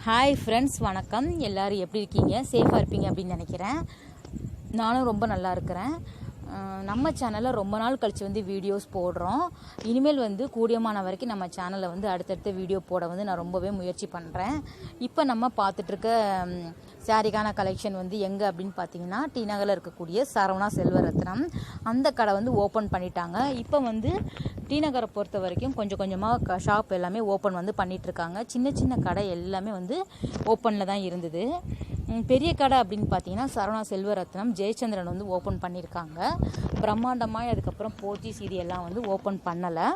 Hi friends, வணக்கம். எல்லோரும் எப்படி இருக்கீங்க? சேஃபாக இருப்பீங்க அப்படின்னு நினைக்கிறேன். நானும் ரொம்ப நல்லா இருக்கிறேன். நம்ம சேனலில் ரொம்ப நாள் கழித்து வீடியோஸ் போடுறோம். இனிமேல் கூடியமான வரைக்கும் நம்ம சேனலில் அடுத்தடுத்த வீடியோ போட நான் ரொம்பவே முயற்சி பண்ணுறேன். இப்போ நம்ம பார்த்துட்ருக்க சாரிக்கான கலெக்ஷன் எங்கே அப்படின்னு பார்த்தீங்கன்னா, டி நகரில் இருக்கக்கூடிய சரவணா செல்வரத்னம் அந்த கடை ஓப்பன் பண்ணிட்டாங்க. இப்போ டி நகரை பொறுத்த வரைக்கும் கொஞ்சம் கொஞ்சமாக ஷாப் எல்லாமே ஓப்பன் பண்ணிகிட்ருக்காங்க. சின்ன சின்ன கடை எல்லாமே ஓப்பனில் தான் இருந்தது. பெரிய கடை அப்படின்னு பார்த்தீங்கன்னா சரவணா செல்வரத்னம் ஜெயச்சந்திரன் ஓப்பன் பண்ணியிருக்காங்க. பிரம்மாண்டமாக அதுக்கப்புறம் போத்தீஸ் இது எல்லாம் ஓப்பன் பண்ணலை.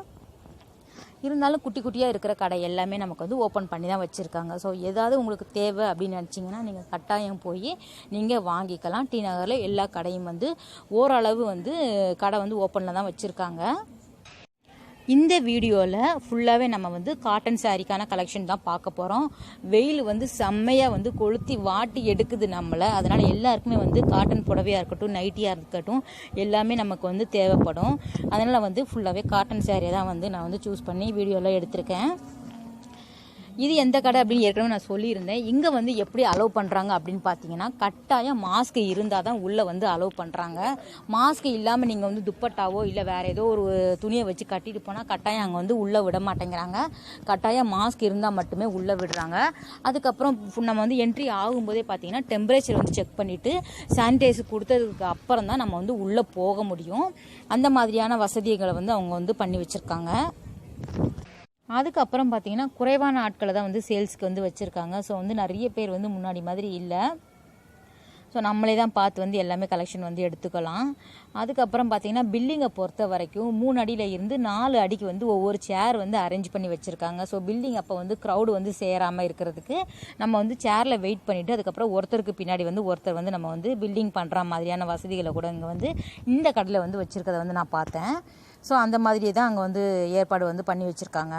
இருந்தாலும் குட்டி குட்டியாக இருக்கிற கடை எல்லாமே நமக்கு ஓப்பன் பண்ணி தான் வச்சுருக்காங்க. ஸோ ஏதாவது உங்களுக்கு தேவை அப்படின்னு நினச்சிங்கன்னா நீங்கள் கட்டாயம் போய் நீங்கள் வாங்கிக்கலாம். டி நகரில் எல்லா கடையும் ஓரளவு கடை ஓப்பனில் தான் வச்சுருக்காங்க. இந்த வீடியோவில் ஃபுல்லாகவே நம்ம காட்டன் சாரிக்கான கலெக்ஷன் தான் பார்க்க போகிறோம். வெயில் செம்மையாக கொளுத்தி வாட்டி எடுக்குது நம்மளை. அதனால் எல்லாருக்குமே காட்டன் புடவையாக இருக்கட்டும், நைட்டியாக இருக்கட்டும், எல்லாமே நமக்கு தேவைப்படும். அதனால் ஃபுல்லாகவே காட்டன் சாரியை தான் நான் சூஸ் பண்ணி வீடியோவில் எடுத்திருக்கேன். இது எந்த கடை அப்படின்னு ஏற்கனவே நான் சொல்லியிருந்தேன். இங்கே எப்படி அலோவ் பண்ணுறாங்க அப்படின்னு பார்த்தீங்கன்னா, கட்டாயம் மாஸ்க் இருந்தால் தான் உள்ளே அலோவ் பண்ணுறாங்க. மாஸ்க் இல்லாமல் நீங்கள் துப்பட்டாவோ இல்லை வேறு ஏதோ ஒரு துணியை வச்சு கட்டிட்டு போனால் கட்டாயம் அங்கே உள்ளே விட மாட்டேங்கிறாங்க. கட்டாயம் மாஸ்க் இருந்தால் மட்டுமே உள்ளே விடுறாங்க. அதுக்கப்புறம் நம்ம என்ட்ரி ஆகும்போதே பார்த்தீங்கன்னா டெம்பரேச்சர் செக் பண்ணிவிட்டு சானிடைசர் கொடுத்ததுக்கு அப்புறம் தான் நம்ம உள்ளே போக முடியும். அந்த மாதிரியான வசதிகளை அவங்க பண்ணி வச்சுருக்காங்க. அதுக்கப்புறம் பார்த்தீங்கன்னா குறைவான ஆட்களை தான் சேல்ஸ்க்கு வச்சுருக்காங்க. ஸோ நிறைய பேர் முன்னாடி மாதிரி இல்லை. ஸோ நம்மளே தான் பார்த்து எல்லாமே கலெக்ஷன் எடுத்துக்கலாம். அதுக்கப்புறம் பார்த்தீங்கன்னா பில்டிங்கை பொறுத்த வரைக்கும் 3 அடியில் இருந்து 4 அடிக்கு ஒவ்வொரு சேர் அரேஞ்ச் பண்ணி வச்சுருக்காங்க. ஸோ பில்டிங் அப்போ க்ரௌடு சேராமல் இருக்கிறதுக்கு நம்ம சேரில் வெயிட் பண்ணிவிட்டு அதுக்கப்புறம் ஒருத்தருக்கு பின்னாடி ஒருத்தர் நம்ம பில்டிங் பண்ணுற மாதிரியான வசதிகளை கூட இங்கே இந்த கடையில் வச்சுருக்கதை நான் பார்த்தேன். ஸோ அந்த மாதிரியே தான் அங்கே ஏற்பாடு பண்ணி வச்சுருக்காங்க.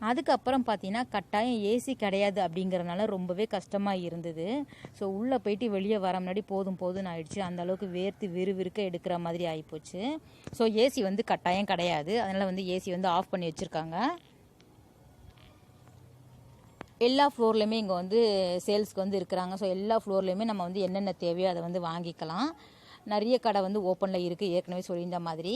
அதுக்கப்புறம் பார்த்தீங்கன்னா கட்டாயம் ஏசி கிடையாது அப்படிங்கிறனால ரொம்பவே கஷ்டமாக இருந்தது. ஸோ உள்ளே போயிட்டு வெளியே வர முன்னாடி போதும் ஆயிடுச்சு. அந்த அளவுக்கு வேர்த்து விறுவிறுக்க எடுக்கிற மாதிரி ஆகிப்போச்சு. ஸோ ஏசி கட்டாயம் கிடையாது. அதனால் ஏசி ஆஃப் பண்ணி வச்சுருக்காங்க. எல்லா ஃப்ளோர்லேயுமே இங்கே சேல்ஸ்க்கு இருக்கிறாங்க. ஸோ எல்லா ஃப்ளோர்லேயுமே நம்ம என்னென்ன தேவையோ அதை வாங்கிக்கலாம். நிறைய கடை ஓப்பனில் இருக்குது. ஏற்கனவே சொல்லியிருந்த மாதிரி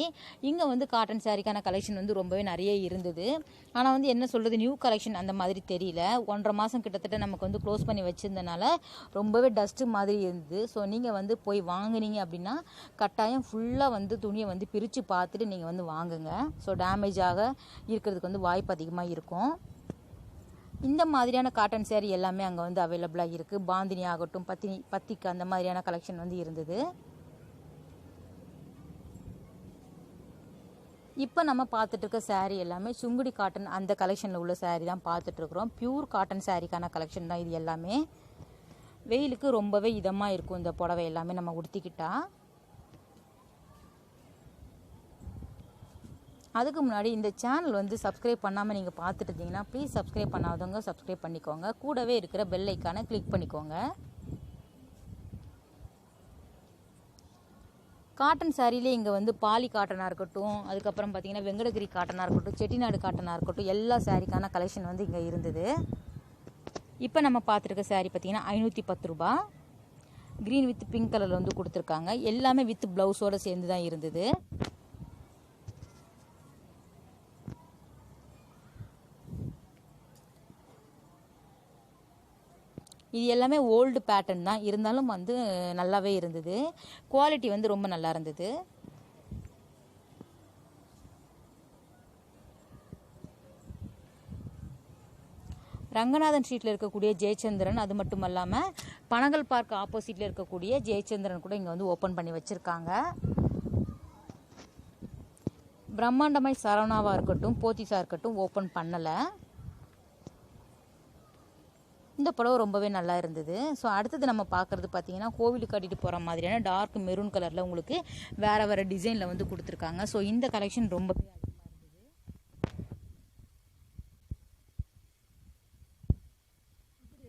இங்கே காட்டன் சாரிக்கான கலெக்ஷன் ரொம்பவே நிறைய இருந்தது. ஆனால் என்ன சொல்கிறது, நியூ கலெக்ஷன் அந்த மாதிரி தெரியல. 1.5 மாதம் கிட்டத்தட்ட நமக்கு க்ளோஸ் பண்ணி வச்சுருந்தனால ரொம்பவே டஸ்ட்டு மாதிரி இருந்தது. ஸோ நீங்கள் போய் வாங்கினீங்க அப்படின்னா கட்டாயம் ஃபுல்லாக துணியை பிரித்து பார்த்துட்டு நீங்கள் வாங்குங்க. ஸோ டேமேஜ் ஆக இருக்கிறதுக்கு வாய்ப்பு அதிகமாக இருக்கும். இந்த மாதிரியான காட்டன் சேரீ எல்லாமே அங்கே அவைலபிளாக இருக்குது. பாந்தினி ஆகட்டும், பத்திக்கு அந்த மாதிரியான கலெக்ஷன் இருந்தது. இப்போ நம்ம பார்த்துட்டு இருக்க சாரீ எல்லாமே சுங்குடி காட்டன் அந்த கலெக்ஷனில் உள்ள சாரீ தான் பார்த்துட்ருக்குறோம். பியூர் காட்டன் சாரீக்கான கலெக்ஷன் தான் இது எல்லாமே. வெயிலுக்கு ரொம்பவே இதமாக இருக்கும் இந்த புடவை எல்லாமே நம்ம உடுத்திக்கிட்டா. அதுக்கு முன்னாடி இந்த சேனல் சப்ஸ்கிரைப் பண்ணாமல் நீங்கள் பார்த்துட்டு இருந்தீங்கன்னா ப்ளீஸ் சப்ஸ்கிரைப் பண்ணாதவங்க சப்ஸ்கிரைப் பண்ணிக்கோங்க. கூடவே இருக்கிற பெல் ஐக்கானை கிளிக் பண்ணிக்கோங்க. காட்டன் சாரிலே இங்கே பாலி காட்டனாக இருக்கட்டும், அதுக்கப்புறம் பார்த்தீங்கன்னா வெங்கடகிரி காட்டனாக இருக்கட்டும், செட்டிநாடு காட்டனாக இருக்கட்டும், எல்லா சாரிக்கான கலெக்ஷன் இங்கே இருந்தது. இப்போ நம்ம பார்த்துருக்க சாரீ பார்த்தீங்கன்னா 510 ரூபா. க்ரீன் வித் பிங்க் கலரில் கொடுத்துருக்காங்க. எல்லாமே வித் ப்ளவுஸோடு சேர்ந்து தான் இருந்தது. இது எல்லாமே ஓல்டு பேட்டர்ன் தான், இருந்தாலும் நல்லாவே இருந்தது. குவாலிட்டி ரொம்ப நல்லா இருந்தது. ரங்கநாதன் ஸ்ட்ரீட்டில் இருக்கக்கூடிய ஜெயச்சந்திரன், அது மட்டும் இல்லாமல் பனகல் பார்க் ஆப்போசிட்டில் இருக்கக்கூடிய ஜெயச்சந்திரன் கூட இங்கே ஓப்பன் பண்ணி வச்சுருக்காங்க. பிரம்மாண்டமாய் சரவணாவாக இருக்கட்டும், போத்தீஸாக இருக்கட்டும் ஓப்பன் பண்ணலை. இந்த புடவை ரொம்பவே நல்லா இருந்தது. ஸோ அடுத்தது நம்ம பார்க்குறது பார்த்தீங்கன்னா கோவிலுக்கு கட்டிட்டு போகிற மாதிரியான டார்க் மெரூன் கலரில் உங்களுக்கு வேறு வேறு டிசைனில் கொடுத்துருக்காங்க. ஸோ இந்த கலெக்ஷன் ரொம்பவே அதிகமாக இருந்தது.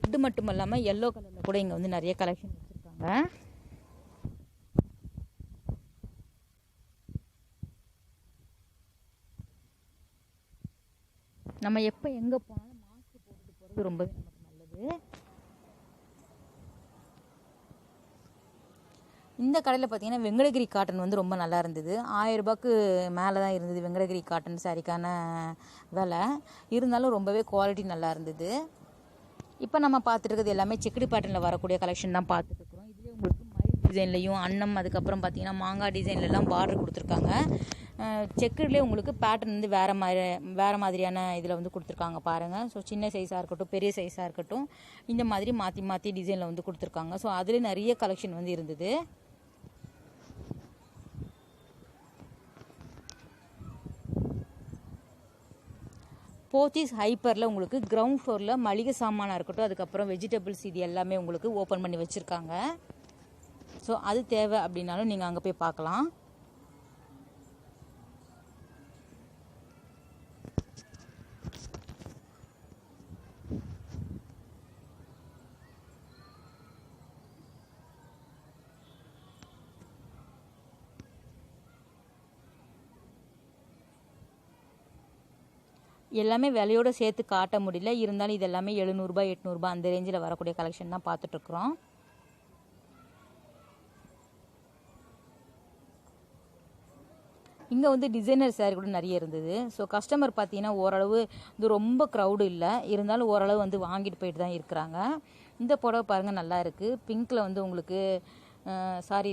ரெட்டு மட்டும் இல்லாமல் எல்லோ கலரில் கூட இங்கே நிறைய கலெக்ஷன் வச்சுருக்காங்க. நம்ம எப்போ எங்கே போனாலும் மாஸ்க் போட்டுட்டு போகிறது போது ரொம்ப நல்லது. இந்த கடையில் பார்த்தீங்கன்னா வெங்கடகிரி காட்டன் வந்து ரொம்ப நல்லா இருந்தது. 1000 ரூபாய்க்கு மேலே தான் இருந்தது வெங்கடகிரி காட்டன் சாரிக்கான விலை. இருந்தாலும் ரொம்பவே குவாலிட்டி நல்லா இருந்தது. இப்போ நம்ம பார்த்துட்டு இருக்கிறது எல்லாமே செக்குடு பேட்டர்னில் வரக்கூடிய கலெக்ஷன் தான் பார்த்துட்ருக்குறோம். இதுலேயே உங்களுக்கு மயில் டிசைன்லையும் அன்னம், அதுக்கப்புறம் பார்த்தீங்கன்னா மாங்காய் டிசைன்லலாம் பார்டர் கொடுத்துருக்காங்க. செக்குடுலேயே உங்களுக்கு பேட்டர்ன் வந்து வேறு மாதிரியான இதில் வந்து கொடுத்துருக்காங்க பாருங்கள். ஸோ சின்ன சைஸாக இருக்கட்டும், பெரிய சைஸாக இருக்கட்டும், இந்த மாதிரி மாற்றி மாற்றி டிசைனில் வந்து கொடுத்துருக்காங்க. ஸோ அதில் நிறைய கலெக்ஷன் வந்து இருந்தது. போத்தீஸ் ஹைப்பரில் உங்களுக்கு கிரவுண்ட் ஃப்ளோரில் மளிகை சாமானாக இருக்கட்டும், அதுக்கப்புறம் வெஜிடபிள்ஸ், இது எல்லாமே உங்களுக்கு ஓப்பன் பண்ணி வச்சுருக்காங்க. ஸோ அது தேவை அப்படின்னாலும் நீங்கள் அங்கே போய் பார்க்கலாம். எல்லாமே விலையோடு சேர்த்து காட்ட முடியல. இருந்தாலும் இது எல்லாமே 700 ரூபாய் 800 ரூபாய் அந்த ரேஞ்சில் வரக்கூடிய கலெக்ஷன் தான் பார்த்துட்ருக்குறோம். இங்கே வந்து டிசைனர் சாரி கூட நிறைய இருந்தது. ஸோ கஸ்டமர் பார்த்தீங்கன்னா ஓரளவு இது ரொம்ப க்ரௌடு இல்லை, இருந்தாலும் ஓரளவு வந்து வாங்கிட்டு போயிட்டு தான் இருக்கிறாங்க. இந்த புடவை பாருங்கள் நல்லா இருக்குது. பிங்க்கில் வந்து உங்களுக்கு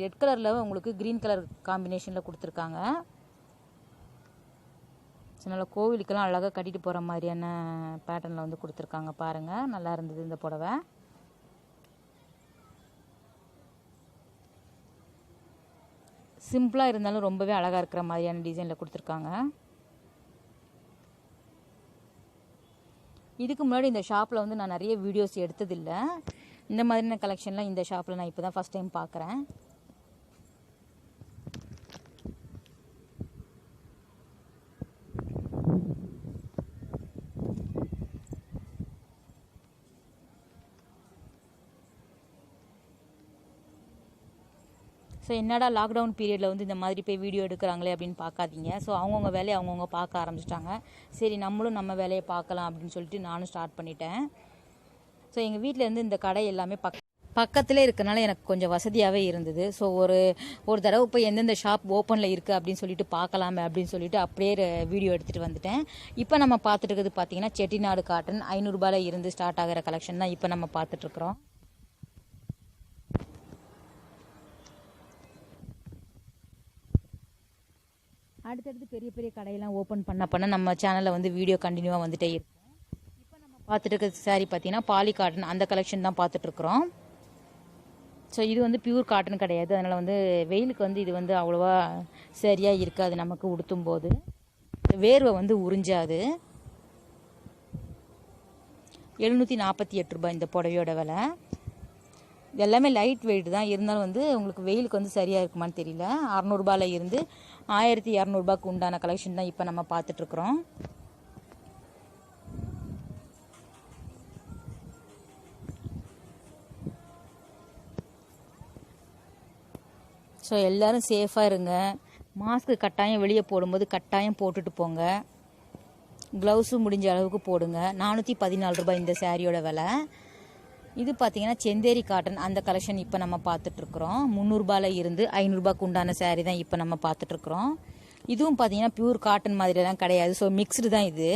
ரெட் கலரில் உங்களுக்கு க்ரீன் கலர் காம்பினேஷனில் கொடுத்துருக்காங்க. ஸோ நல்லா கோவிலுக்கெல்லாம் அழகாக கட்டிட்டு போகிற மாதிரியான பேட்டர்னில் வந்து கொடுத்துருக்காங்க பாருங்கள். நல்லா இருந்தது இந்த புடவை. சிம்பிளாக இருந்தாலும் ரொம்பவே அழகாக இருக்கிற மாதிரியான டிசைனில் கொடுத்துருக்காங்க. இதுக்கு முன்னாடி இந்த ஷாப்பில் வந்து நான் நிறைய வீடியோஸ் எடுத்ததில்லை. இந்த மாதிரியான கலெக்ஷன்லாம் இந்த ஷாப்பில் நான் இப்போ தான் ஃபஸ்ட் டைம் பார்க்குறேன். ஸோ என்னடா லாக்டவுன் பீரியடில் வந்து இந்த மாதிரி போய் வீடியோ எடுக்கிறாங்களே அப்படின்னு பார்க்காதீங்க. ஸோ அவங்கவுங்க வேலையை அவங்கவுங்க பார்க்க ஆரம்பிச்சிட்டாங்க. சரி நம்மளும் நம்ம வேலையை பார்க்கலாம் அப்படின்னு சொல்லிட்டு நானும் ஸ்டார்ட் பண்ணிட்டேன். ஸோ எங்கள் வீட்டிலேருந்து இந்த கடை எல்லாமே பக்கத்திலே இருக்கனால எனக்கு கொஞ்சம் வசதியாகவே இருந்தது. ஸோ ஒரு தடவை போய் எந்தெந்த ஷாப் ஓப்பனில் இருக்குது அப்படின்னு சொல்லிட்டு பார்க்கலாமே அப்படின்னு சொல்லிட்டு அப்படியே வீடியோ எடுத்துகிட்டு வந்துட்டேன். இப்போ நம்ம பார்த்துட்டு இருக்கிறது பார்த்தீங்கன்னா செட்டிநாடு காட்டன் 500 ரூபாயில் இருந்து ஸ்டார்ட் ஆகிற கலெக்ஷன் தான் இப்போ நம்ம பார்த்துட்ருக்குறோம். அடுத்தடுத்து பெரிய பெரிய கடையெல்லாம் ஓப்பன் பண்ண நம்ம சேனலில் வந்து வீடியோ கண்டினியூவாக வந்துட்டே இருக்கும். இப்போ நம்ம பார்த்துட்டு இருக்கிற சாரி பார்த்தீங்கன்னா பாலி காட்டன் அந்த கலெக்ஷன் தான் பார்த்துட்ருக்குறோம். ஸோ இது வந்து பியூர் காட்டன் கிடையாது. அதனால் வந்து வெயிலுக்கு வந்து இது வந்து அவ்வளோவா சரியாக இருக்காது நமக்கு உடுத்தும் போது. வேர்வை வந்து உறிஞ்சாது. 748 ரூபாய் இந்த புடவையோட விலை. இது எல்லாமே லைட் வெயிட் தான், இருந்தாலும் வந்து உங்களுக்கு வெயிலுக்கு வந்து சரியாக இருக்குமான்னு தெரியல. 600 ரூபாயில் இருந்து 1200 ரூபாய்க்கு உண்டான கலெக்ஷன் தான் இப்போ நம்ம பார்த்துட்ருக்குறோம். ஸோ எல்லோரும் சேஃபாக இருங்க. மாஸ்க்கு கட்டாயம் வெளியே போடும்போது கட்டாயம் போட்டுட்டு போங்க. க்ளவுஸும் முடிஞ்ச அளவுக்கு போடுங்க. 414 ரூபாய் இந்த சாரியோட விலை. இது பார்த்தீங்கன்னா செந்தேரி காட்டன் அந்த கலெக்ஷன் இப்போ நம்ம பார்த்துட்ருக்குறோம். 300 ரூபாயில் இருந்து 500 ரூபாய்க்கு உண்டான சாரீ தான் இப்போ நம்ம பார்த்துட்ருக்குறோம். இதுவும் பார்த்தீங்கன்னா பியூர் காட்டன் மாதிரிலாம் கிடையாது. ஸோ மிக்ஸ்டு தான் இது.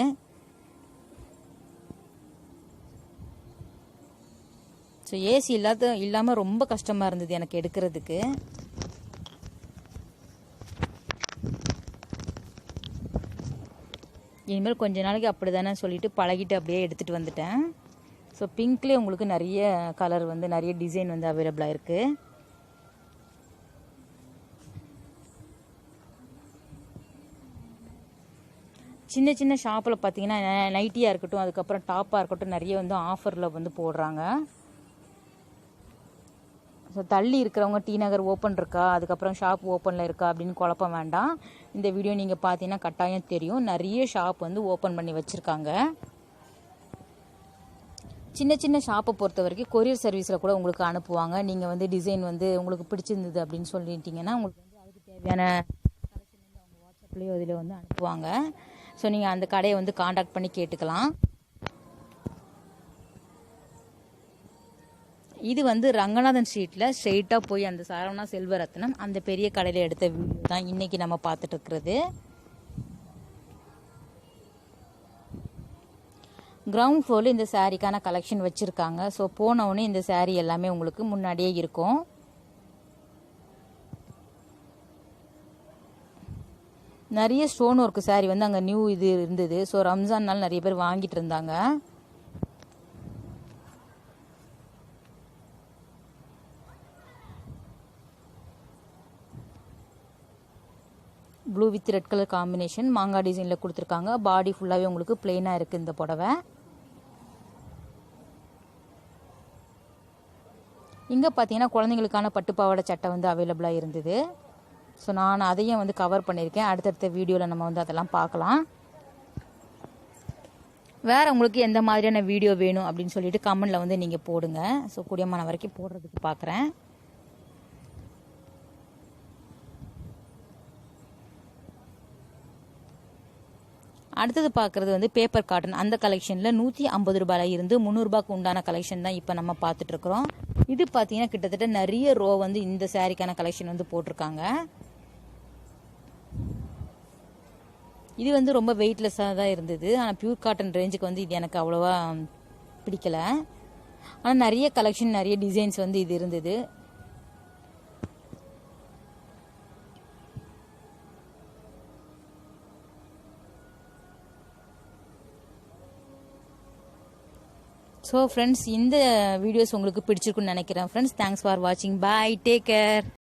ஸோ ஏசி இல்லாமல் ரொம்ப கஷ்டமாக இருந்தது எனக்கு எடுக்கிறதுக்கு. இனிமேல் கொஞ்ச நாளைக்கு அப்படி தானே சொல்லிட்டு பழகிட்டு அப்படியே எடுத்துகிட்டு வந்துட்டேன். ஸோ பிங்க்லேயே உங்களுக்கு நிறைய கலர் வந்து நிறைய டிசைன் வந்து அவைலபிளாக இருக்குது. சின்ன சின்ன ஷாப்பில் பார்த்தீங்கன்னா நைட்டியாக இருக்கட்டும், அதுக்கப்புறம் டாப்பாக இருக்கட்டும், நிறைய வந்து ஆஃபரில் வந்து போடுறாங்க. ஸோ தள்ளி இருக்கிறவங்க டி நகர் ஓப்பன் இருக்கா, அதுக்கப்புறம் ஷாப் ஓப்பனில் இருக்கா அப்படின்னு குழப்பம் வேண்டாம். இந்த வீடியோ நீங்கள் பார்த்தீங்கன்னா கட்டாயம் தெரியும். நிறைய ஷாப் வந்து ஓப்பன் பண்ணி வச்சுருக்காங்க. சின்ன சின்ன ஷாப்பை பொறுத்த வரைக்கும் கொரியர் சர்வீஸில் கூட உங்களுக்கு அனுப்புவாங்க. நீங்கள் வந்து டிசைன் வந்து உங்களுக்கு பிடிச்சிருந்தது அப்படின்னு சொல்லிட்டீங்கன்னா உங்களுக்கு வந்து அதுக்கு தேவையான கலெக்ஷன் வந்து அவங்க வாட்ஸ்அப்லேயோ இதில் வந்து அனுப்புவாங்க. ஸோ நீங்கள் அந்த கடையை வந்து காண்டாக்ட் பண்ணி கேட்டுக்கலாம். இது வந்து ரங்கநாதன் ஸ்ட்ரீட்டில் ஸ்ட்ரெயிட்டாக போய் அந்த சரவணா செல்வரத்னம் அந்த பெரிய கடையில் எடுத்த வீடியோ தான் இன்றைக்கி நம்ம பார்த்துட்டு இருக்கிறது. கிரவுண்ட் ஃப்ளோரில் இந்த சாரீக்கான கலெக்ஷன் வச்சுருக்காங்க. ஸோ போனவுடனே இந்த சாரீ எல்லாமே உங்களுக்கு முன்னாடியே இருக்கும். நிறைய ஸ்டோன் ஒர்க்கு சாரீ வந்து அங்கே நியூ இது இருந்தது. ஸோ ரம்ஜான்னால நிறைய பேர் வாங்கிட்டு இருந்தாங்க. Blue with red colour combination மாங்காய் டிசைனில் கொடுத்துருக்காங்க. பாடி ஃபுல்லாகவே உங்களுக்கு பிளெயினாக இருக்குது இந்த புடவை. இங்கே பார்த்தீங்கன்னா குழந்தைங்களுக்கான பட்டுப்பாவாடை சட்டை வந்து அவைலபிளாக இருந்தது. ஸோ நான் அதையும் வந்து கவர் பண்ணியிருக்கேன். அடுத்தடுத்த வீடியோவில் நம்ம வந்து அதெல்லாம் பார்க்கலாம். வேறு உங்களுக்கு எந்த மாதிரியான வீடியோ வேணும் அப்படின்னு சொல்லிட்டு கமெண்டில் வந்து நீங்கள் போடுங்க. ஸோ கூடியமான வரைக்கும் போடுறதுக்கு பார்க்குறேன். அடுத்தது பார்க்குறது வந்து பேப்பர் காட்டன். அந்த கலெக்ஷனில் 150 ரூபாயில் இருந்து 300 ரூபாய்க்கு உண்டான கலெக்ஷன் தான் இப்போ நம்ம பார்த்துட்ருக்குறோம். இது பார்த்தீங்கன்னா கிட்டத்தட்ட நிறைய ரோ வந்து இந்த சாரீக்கான கலெக்ஷன் வந்து போட்டிருக்காங்க. இது வந்து ரொம்ப வெயிட்லெஸ்ஸாக தான் இருந்தது. ஆனால் பியூர் காட்டன் ரேஞ்சுக்கு வந்து இது எனக்கு அவ்வளோவா பிடிக்கல. ஆனால் நிறைய கலெக்ஷன் நிறைய டிசைன்ஸ் வந்து இது இருந்தது. ஸோ ஃப்ரெண்ட்ஸ், இந்த வீடியோஸ் உங்களுக்கு பிடிச்சிருக்குன்னு நினைக்கிறேன். ஃப்ரெண்ட்ஸ், தேங்க்ஸ் ஃபார் வாட்சிங். பாய், டேக் கேர்.